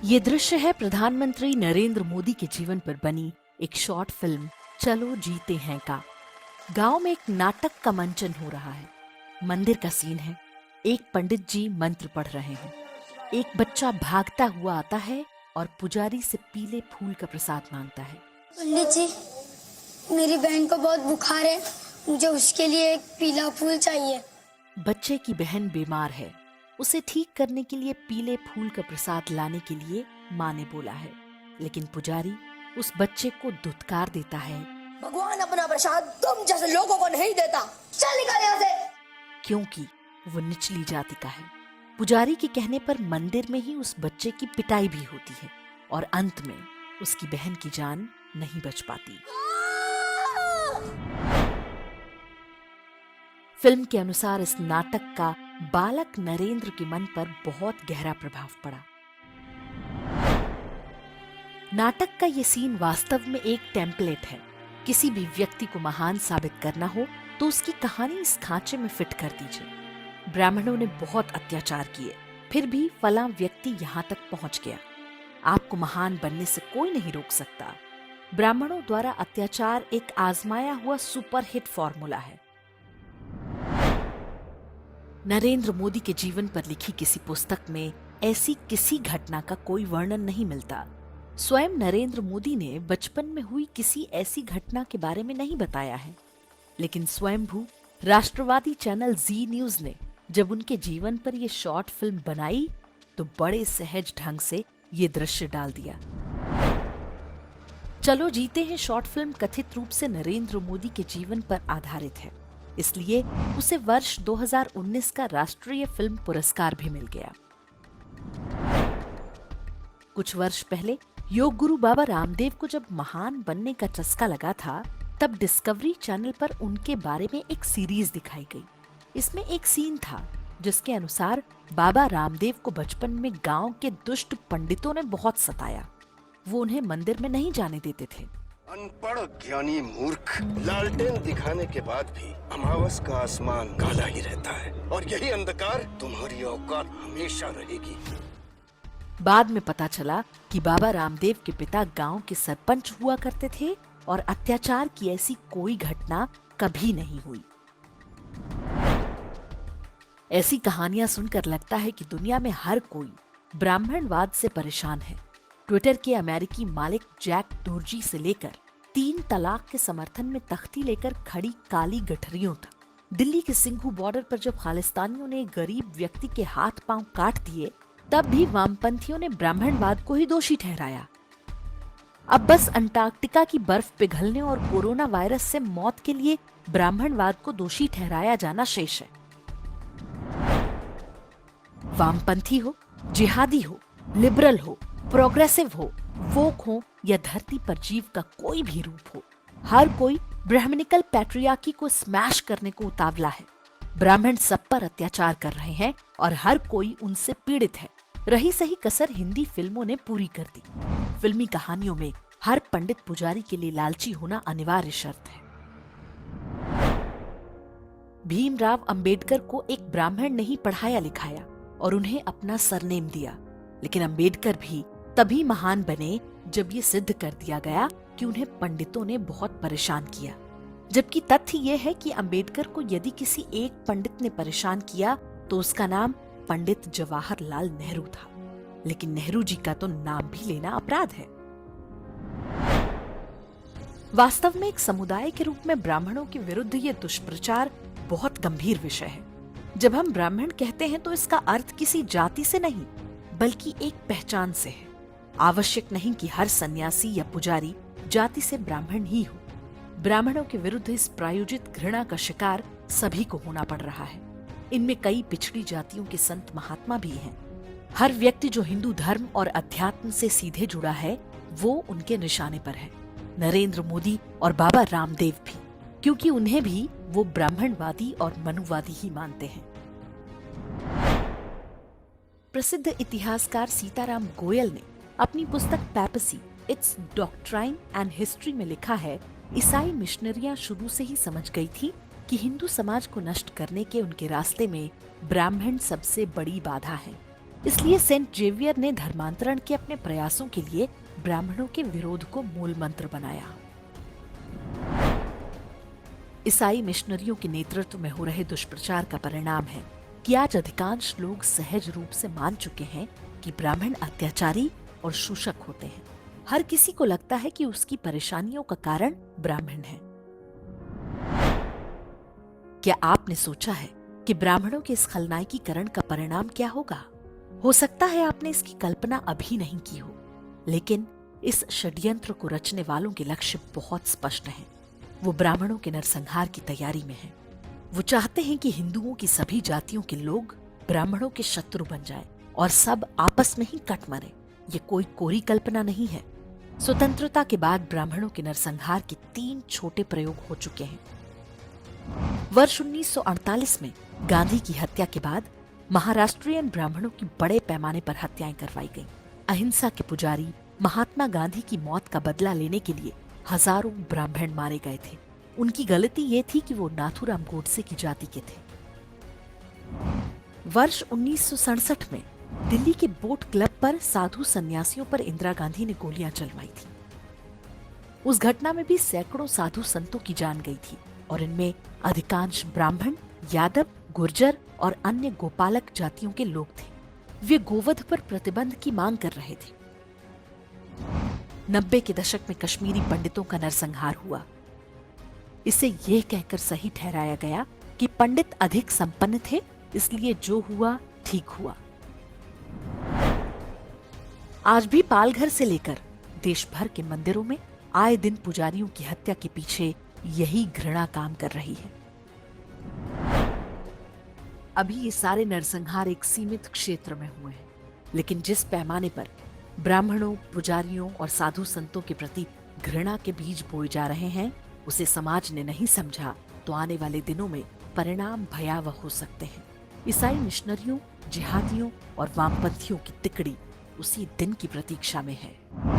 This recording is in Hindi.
ये दृश्य है प्रधानमंत्री नरेंद्र मोदी के जीवन पर बनी एक शॉर्ट फिल्म चलो जीते हैं का। गांव में एक नाटक का मंचन हो रहा है। मंदिर का सीन है। एक पंडित जी मंत्र पढ़ रहे हैं। एक बच्चा भागता हुआ आता है और पुजारी से पीले फूल का प्रसाद मांगता है। पंडित जी, मेरी बहन को बहुत बुखार है, मुझे उसके लिए एक पीला फूल चाहिए। बच्चे की बहन बीमार है। उसे ठीक करने के लिए पीले फूल का प्रसाद लाने के लिए माँ ने बोला है, लेकिन पुजारी उस बच्चे को धुतकार देता है। भगवान अपना प्रसाद तुम जैसे लोगों को नहीं देता, चल निकल यहाँ से। क्योंकि वो निचली जाति का है। पुजारी के कहने पर मंदिर में ही उस बच्चे की पिटाई भी होती है और अंत में उसकी बहन की जान नहीं बच पाती। फिल्म के अनुसार इस नाटक का बालक नरेंद्र के मन पर बहुत गहरा प्रभाव पड़ा। नाटक का ये सीन वास्तव में एक टेम्पलेट है। किसी भी व्यक्ति को महान साबित करना हो तो उसकी कहानी इस खांचे में फिट कर दीजिए। ब्राह्मणों ने बहुत अत्याचार किए, फिर भी फलां व्यक्ति यहाँ तक पहुंच गया। आपको महान बनने से कोई नहीं रोक सकता। ब्राह्मणों द्वारा अत्याचार एक आजमाया हुआ सुपरहिट फॉर्मूला है। नरेंद्र मोदी के जीवन पर लिखी किसी पुस्तक में ऐसी किसी घटना का कोई वर्णन नहीं मिलता। स्वयं नरेंद्र मोदी ने बचपन में हुई किसी ऐसी घटना के बारे में नहीं बताया है, लेकिन स्वयंभू राष्ट्रवादी चैनल जी न्यूज ने जब उनके जीवन पर यह शॉर्ट फिल्म बनाई तो बड़े सहज ढंग से ये दृश्य डाल दिया। चलो जीते हैं शॉर्ट फिल्म कथित रूप से नरेंद्र मोदी के जीवन पर आधारित है, इसलिए उसे वर्ष 2019 का राष्ट्रीय फिल्म पुरस्कार भी मिल गया। कुछ वर्ष पहले योग गुरु बाबा रामदेव को जब महान बनने का चस्का लगा था, तब डिस्कवरी चैनल पर उनके बारे में एक सीरीज दिखाई गई। इसमें एक सीन था जिसके अनुसार बाबा रामदेव को बचपन में गांव के दुष्ट पंडितों ने बहुत सताया। वो उन्हें मंदिर में नहीं जाने देते थे। अनपढ़ ज्ञानी मूर्ख, लालटेन दिखाने के बाद भी अमावस का आसमान काला ही रहता है और यही अंधकार तुम्हारी औकात हमेशा रहेगी। बाद में पता चला कि बाबा रामदेव के पिता गांव के सरपंच हुआ करते थे और अत्याचार की ऐसी कोई घटना कभी नहीं हुई। ऐसी कहानियां सुनकर लगता है कि दुनिया में हर कोई ब्राह्मणवाद से परेशान है। ट्विटर के अमेरिकी मालिक जैक डोर्जी से लेकर 3 तलाक के समर्थन में तख्ती लेकर खड़ी काली गठरियों तक। दिल्ली के सिंघू बॉर्डर पर जब खालिस्तानियों ने एक गरीब व्यक्ति के हाथ पांव काट दिए, तब भी वामपंथियों ने ब्राह्मणवाद को ही दोषी ठहराया। अब बस अंटार्कटिका की बर्फ पिघलने और कोरोना वायरस से मौत के लिए ब्राह्मणवाद को दोषी ठहराया जाना शेष है। वामपंथी हो, जिहादी हो, लिबरल हो, प्रोग्रेसिव हो, वोक हो या धरती पर जीव का कोई भी रूप हो, हर कोई ब्राह्मणिकल पैट्रियार्की को स्मैश करने को उतावला है। ब्राह्मण सब पर अत्याचार कर रहे हैं और हर कोई उनसे पीड़ित है। रही सही कसर हिंदी फिल्मों ने पूरी कर दी। फिल्मी कहानियों में हर पंडित पुजारी के लिए लालची होना अनिवार्य शर्त है। भीमराव अंबेडकर को एक ब्राह्मण ने ही पढ़ाया लिखाया और उन्हें अपना सरनेम दिया, लेकिन अंबेडकर भी तभी महान बने जब ये सिद्ध कर दिया गया कि उन्हें पंडितों ने बहुत परेशान किया। जबकि तथ्य ये है कि अंबेडकर को यदि किसी एक पंडित ने परेशान किया तो उसका नाम पंडित जवाहरलाल नेहरू था, लेकिन नेहरू जी का तो नाम भी लेना अपराध है। वास्तव में एक समुदाय के रूप में ब्राह्मणों के विरुद्ध ये दुष्प्रचार बहुत गंभीर विषय है। जब हम ब्राह्मण कहते हैं तो इसका अर्थ किसी जाति से नहीं बल्कि एक पहचान से है। आवश्यक नहीं कि हर सन्यासी या पुजारी जाति से ब्राह्मण ही हो। ब्राह्मणों के विरुद्ध इस प्रायोजित घृणा का शिकार सभी को होना पड़ रहा है। इनमें कई पिछड़ी जातियों के संत महात्मा भी हैं। हर व्यक्ति जो हिंदू धर्म और अध्यात्म से सीधे जुड़ा है वो उनके निशाने पर है। नरेंद्र मोदी और बाबा रामदेव भी, क्योंकि उन्हें भी वो ब्राह्मणवादी और मनुवादी ही मानते हैं। प्रसिद्ध इतिहासकार सीताराम गोयल ने अपनी पुस्तक पैपेसी इट्स डॉक्ट्राइन एंड हिस्ट्री में लिखा है, ईसाई मिशनरियां शुरू से ही समझ गई थी कि हिंदू समाज को नष्ट करने के उनके रास्ते में ब्राह्मण सबसे बड़ी बाधा है। इसलिए सेंट जेवियर ने धर्मांतरण के अपने प्रयासों के लिए ब्राह्मणों के विरोध को मूल मंत्र बनाया। ईसाई मिशनरियों के नेतृत्व में हो रहे दुष्प्रचार का परिणाम है कि आज अधिकांश लोग सहज रूप से मान चुके हैं कि ब्राह्मण अत्याचारी और शोषक होते हैं। हर किसी को लगता है कि उसकी परेशानियों का कारण ब्राह्मण है। क्या आपने सोचा है कि ब्राह्मणों के इस खलनायकीकरण का परिणाम क्या होगा? हो सकता है आपने इसकी कल्पना अभी नहीं की हो, लेकिन इस षड्यंत्र को रचने वालों के लक्ष्य बहुत स्पष्ट हैं। वो ब्राह्मणों के नरसंहार की तैयारी में हैं। वो चाहते हैं कि हिंदुओं की सभी जातियों के लोग ब्राह्मणों के शत्रु बन जाएं और सब आपस में ही कट मरे। ये कोई कोरी कल्पना नहीं है। स्वतंत्रता के बाद ब्राह्मणों के नरसंहार के 3 छोटे प्रयोग हो चुके हैं। वर्ष 1948 में गांधी की हत्या के बाद महाराष्ट्रियन ब्राह्मणों की बड़े पैमाने पर हत्याएं करवाई गईं। अहिंसा के पुजारी महात्मा गांधी की मौत का बदला लेने के लिए हजारों ब्राह्मण मारे गए थे। उनकी गलती ये थी कि वो नाथूराम गोडसे की जाति के थे। वर्ष 1967 में दिल्ली के बोट क्लब पर साधु सन्यासियों पर इंदिरा गांधी ने गोलियां चलवाई थी। उस घटना में भी सैकड़ों साधु संतों की जान गई थी और इनमें अधिकांश ब्राह्मण, यादव, गुर्जर और अन्य गोपालक जातियों के लोग थे। वे गोवध पर प्रतिबंध की मांग कर रहे थे। 90 के दशक में कश्मीरी पंडितों का नरसंहार हुआ। इसे यह कहकर सही ठहराया गया कि पंडित अधिक संपन्न थे, इसलिए जो हुआ ठीक हुआ। आज भी पालघर से लेकर देश भर के मंदिरों में आए दिन पुजारियों की हत्या के पीछे यही घृणा काम कर रही है। अभी ये सारे नरसंहार एक सीमित क्षेत्र में हुए हैं, लेकिन जिस पैमाने पर ब्राह्मणों, पुजारियों और साधु संतों के प्रति घृणा के बीज बोए जा रहे हैं, उसे समाज ने नहीं समझा तो आने वाले दिनों में परिणाम भयावह हो सकते हैं। ईसाई मिशनरियों, जिहादियों और वामपंथियों की तिकड़ी उसी दिन की प्रतीक्षा में है।